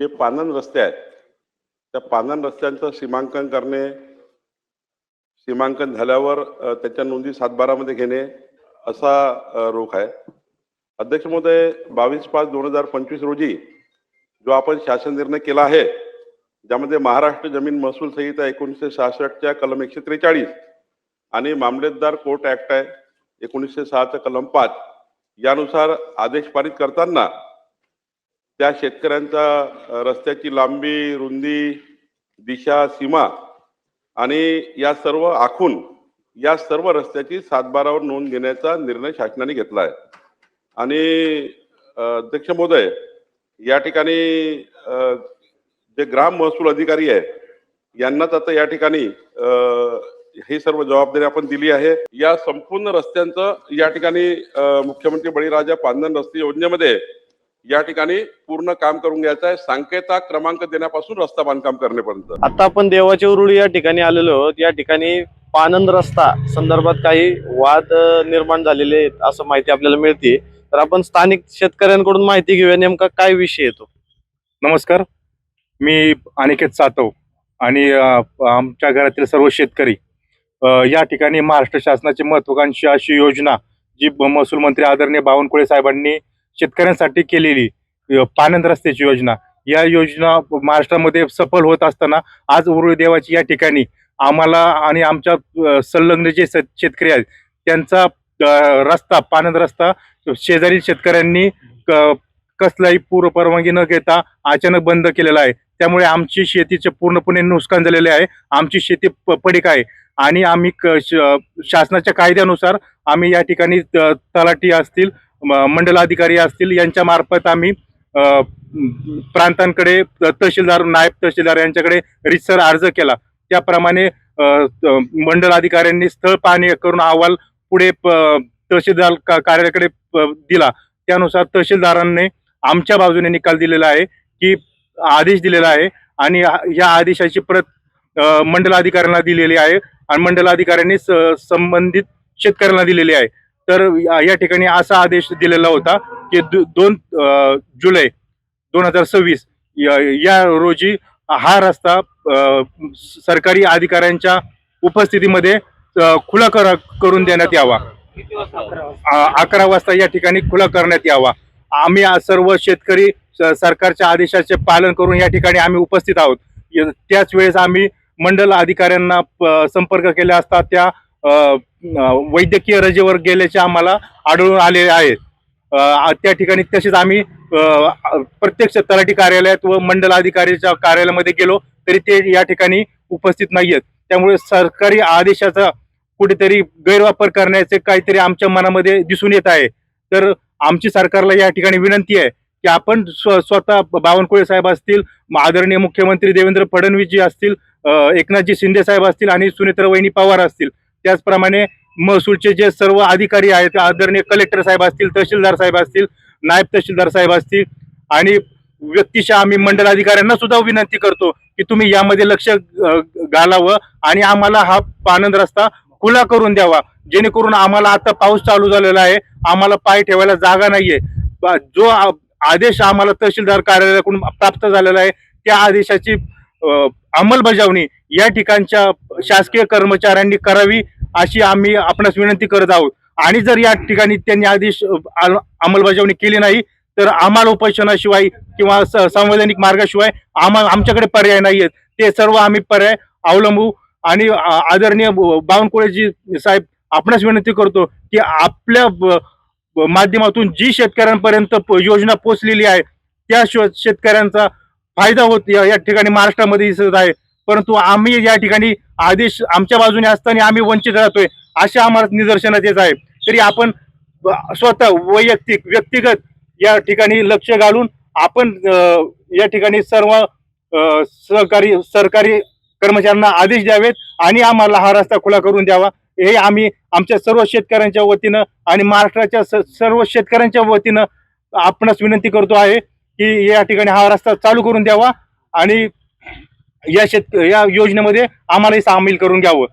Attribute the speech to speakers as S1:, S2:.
S1: जे पानन रस्ते आहेत त्या पानन रस्त्यांचं सीमांकन करणे, सीमांकन झाल्यावर त्याच्या नोंदी सातबारामध्ये घेणे असा रोख आहे. अध्यक्ष महोदय, 22/5/2025 रोजी जो आपण शासन निर्णय केला आहे, ज्यामध्ये महाराष्ट्र जमीन महसूल संहिता 1966च्या कलम 143 आणि मामलेदार कोर्ट ऍक्ट आहे 1906चा कलम 5 यानुसार आदेश पारित करताना त्या शेतकऱ्यांचा रस्त्याची लांबी, रुंदी, दिशा, सीमा आणि या सर्व आखून या सर्व रस्त्याची सातबारावर नोंद घेण्याचा निर्णय शासनाने घेतला आहे. आणि अध्यक्ष महोदय, या ठिकाणी जे ग्राम महसूल अधिकारी आहे यांनाच आता या ठिकाणी ही सर्व जबाबदारी आपण दिली आहे. या संपूर्ण रस्त्यांचं या ठिकाणी मुख्यमंत्री बळीराजा पांदन रस्ते योजनेमध्ये या ठिकाणी पूर्ण काम करून घ्यायचं आहे, सांकेता क्रमांक देण्यापासून रस्ता बांधकाम करण्यापर्यंत.
S2: आता आपण देवाच्या उरुळी या ठिकाणी आलेलो आहोत. या ठिकाणी पानंद रस्ता संदर्भात काही वाद निर्माण झालेले आहेत असं माहिती आपल्याला मिळते. तर आपण स्थानिक शेतकऱ्यांकडून माहिती घेऊया, नेमका काय विषय येतो.
S3: नमस्कार, मी अनिकेत सातव आणि आमच्या घरातील सर्व शेतकरी या ठिकाणी महाराष्ट्र शासनाची महत्त्वाकांक्षी अशी योजना जी महसूल मंत्री आदरणीय बावनकुळे साहेबांनी शेतकऱ्यांसाठी केलेली पानंद रस्त्याची योजना, या योजना महाराष्ट्रामध्ये सफल होत असताना आज उरुळी देवाची या ठिकाणी आम्हाला आणि आमच्या संलग्न जे शेतकरी आहेत त्यांचा रस्ता, पानंद रस्ता शेजारील शेतकऱ्यांनी कसलाही पूर्व परवानगी न घेता अचानक बंद केलेला आहे. त्यामुळे आमची शेतीचे पूर्णपणे नुकसान झालेले आहे. आमची शेती पडीक आहे आणि आम्ही शासनाच्या कायद्यानुसार आम्ही या ठिकाणी तलाठी असतील, मंडल अधिकारी असतील यांच्या मार्फत आम्ही प्रांतांकडे, तहसीलदार, नायब तहसीलदार यांच्याकडे रितसर अर्ज केला. त्याप्रमाणे मंडल अधिकाऱ्यांनी स्थळ पाहणी करून अहवाल पुढे तहसीलदार कार्यालयाकडे दिला. त्यानुसार तहसीलदारांनी आमच्या बाजूने निकाल दिलेला आहे की आदेश दिलेला आहे आणि या आदेशाची प्रत मंडल अधिकाऱ्यांना दिलेली आहे आणि मंडल अधिकाऱ्यांनी संबंधित शेतकऱ्यांना दिलेली आहे. तर या ठिकाणी असा आदेश दिलेला होता की 2 जुलै 2026 या रोजी हा रस्ता सरकारी अधिकाऱ्यांच्या उपस्थितीमध्ये खुला करून देण्यात यावा. 11 वाजता या ठिकाणी खुला करण्यात यावा. आम्ही सर्व शेतकरी सरकारच्या आदेशाचे पालन करून या ठिकाणी आम्ही उपस्थित आहोत. त्याच वेळेस आम्ही मंडल अधिकाऱ्यांना संपर्क केला असता त्या वैद्यकीय रजेवर गेल्याचे आम्हाला आढळून आले आहे. त्या ठिकाणी तसेच आम्ही प्रत्यक्ष तलाठी कार्यालयात व मंडल अधिकारीच्या कार्यालयामध्ये गेलो तरी ते या ठिकाणी उपस्थित नाहीयेत. त्यामुळे सरकारी आदेशाचा कुठेतरी गैरवापर करण्याचे काहीतरी आमच्या मनामध्ये दिसून येत आहे. तर आमची सरकारला या ठिकाणी विनंती आहे की आपण स्वतः बावनकुळे साहेब असतील, आदरणीय मुख्यमंत्री देवेंद्र फडणवीस जी असतील, एकनाथजी शिंदे साहेब असतील आणि सुनेत्रा वहिनी पवार असतील, त्याचप्रमाणे महसूलचे जे सर्व अधिकारी आहेत, आदरणीय कलेक्टर साहेब असतील, तहसीलदार साहेब असतील, नायब तहसीलदार साहेब असतील आणि व्यक्तिशः आम्ही मंडल अधिकाऱ्यांना सुद्धा विनंती करतो की तुम्ही यामध्ये लक्ष घालावं आणि आम्हाला हा पानंद रस्ता खुला करून द्यावा, जेणेकरून आम्हाला आता पाऊस चालू झालेला आहे, आम्हाला पाय ठेवायला जागा नाहीये. जो आदेश आम्हाला तहसीलदार कार्यालयाकडून प्राप्त झालेला आहे त्या आदेशाची अंमलबजावणी या ठिकाणच्या शासकीय कर्मचाऱ्यांनी करावी अशी आम्ही आपणास विनंती करत आहोत. आणि जर या ठिकाणी त्यांनी आदेश अंमलबजावणी केली नाही तर आम्हाला उपोषणाशिवाय किंवा संवैधानिक मार्गाशिवाय आमच्याकडे पर्याय नाहीयेत. ते सर्व आम्ही पर्याय अवलंबू. आणि आदरणीय बावनकुळेजी साहेब, आपणास विनंती करतो की आपल्या माध्यमातून जी शेतकऱ्यांपर्यंत योजना पोहोचलेली आहे त्या शेतकऱ्यांचा फायदा होत या ठिकाणी महाराष्ट्रामध्ये दिसत आहे. परंतु आम्ही या ठिकाणी आदेश आमच्या बाजूने असताना आम्ही वंचित राहतोय असे आम्हाला निदर्शनात येत आहे. तरी आपण स्वतः व्यक्तिगत या ठिकाणी लक्ष घालून आपण या ठिकाणी सर्व सरकारी कर्मचाऱ्यांना आदेश द्यावेत आणि आम्हाला हा रस्ता खुला करून द्यावा. हे आम्ही आमच्या सर्व शेतकऱ्यांच्या वतीनं आणि महाराष्ट्राच्या सर्व शेतकऱ्यांच्या वतीनं आपणास विनंती करतो आहे की या ठिकाणी हा रस्ता चालू करून द्यावा आणि या योजनेमध्ये आम्हालाही सामील करून घ्यावं.